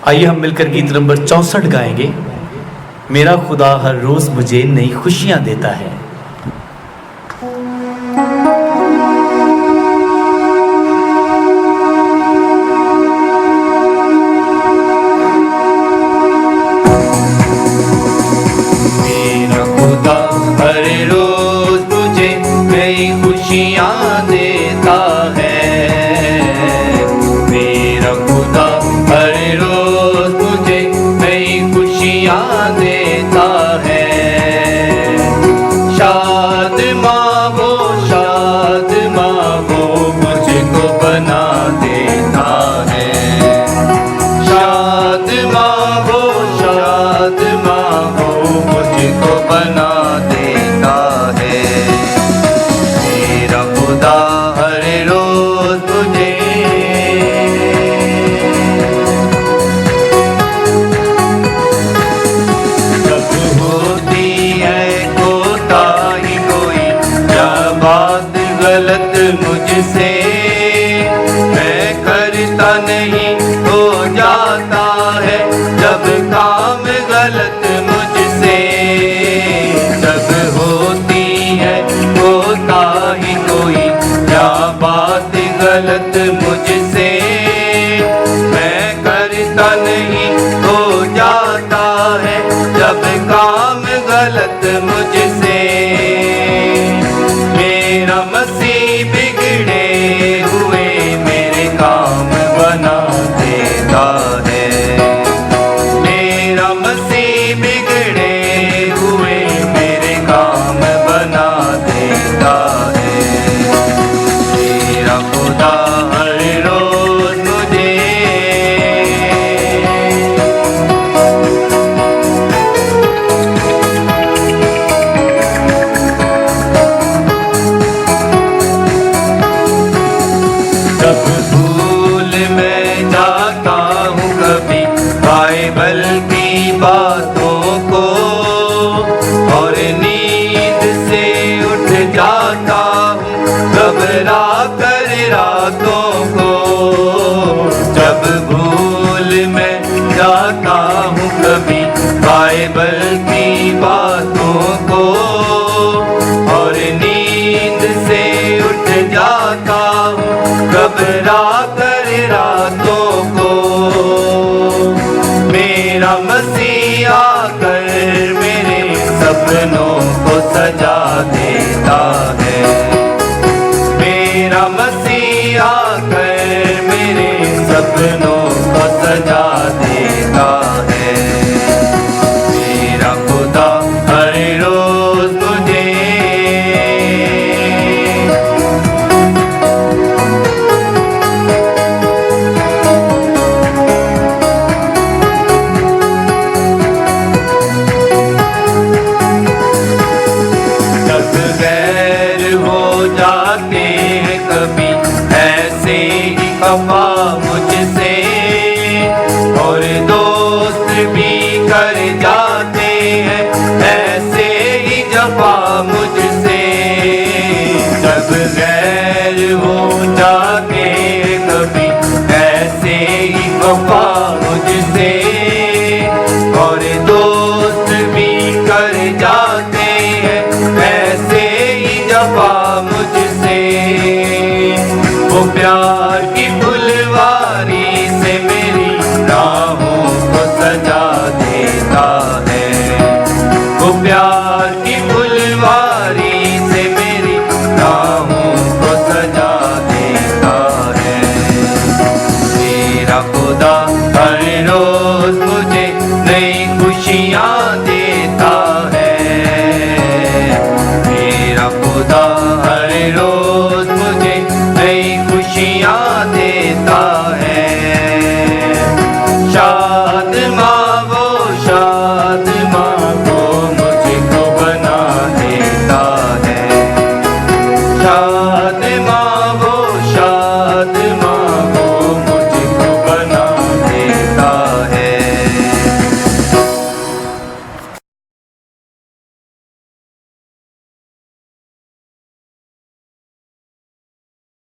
आइए हम मिलकर गीत नंबर 64 गाएंगे। मेरा खुदा हर रोज मुझे नई खुशियां देता है। मेरा खुदा हर रोज मुझे नई खुशियां देता है। मेरा खुदा हर रोज मुझे नई खुशियां देता है। शाद माँ वो मुझको बना देता है। शाद माँ वो मुझको बना देता है। मेरा खुदा हर रोज मुझे जब होती है कोताही कोई या बात गलत मुझसे, मैं करता नहीं हो जाता है जब काम गलत मुझसे। जब होती है कोताही कोई या बात गलत मुझसे, मैं करता नहीं हो जाता है जब काम गलत मुझसे। मेरा मसीह बिगड़े हुए मेरे काम बना देता है। मेरा मसीह बिगड़े हुए मेरे काम बना देता है। मेरा खुदा हर रोज मुझे जब भूल मैं जाता हूँ कभी बाइबल की बातों को, और नींद से उठ जाता हूँ घबरा कर रातों को। जब भूल मैं जाता हूँ कभी बाइबल की बातों को, और नींद से उठ जाता हूँ घबरा कर रातों को। मेरा मसीह आकर मेरे सपनों को सजा देता है। मेरा मसीह आकर मेरे सपनों को सजा देता है। मेरा खुदा हर रोज मुझे जब गैर हो जाते हैं कभी ऐसे ही खफा मुझसे, और दोस्त भी कर जाते हैं ऐसे ही जफा मुझसे। जब गैर हो जाते हैं कभी ऐसे ही खफा मुझसे, और दोस्त भी कर जाते हैं ऐसे ही जफा मुझसे। वो प्यार की फुलवारी से मेरी राहों को सजा देता है। वो प्यार की फुलवारी से मेरी राहों को सजा देता है। मेरा खुदा हर रोज मुझे नई खुशियाँ देता है। मेरा खुदा हर रोज मुझे नई खुशियाँ देता है। शाद माँ वो मुझको बना देता है। शाद माँ वो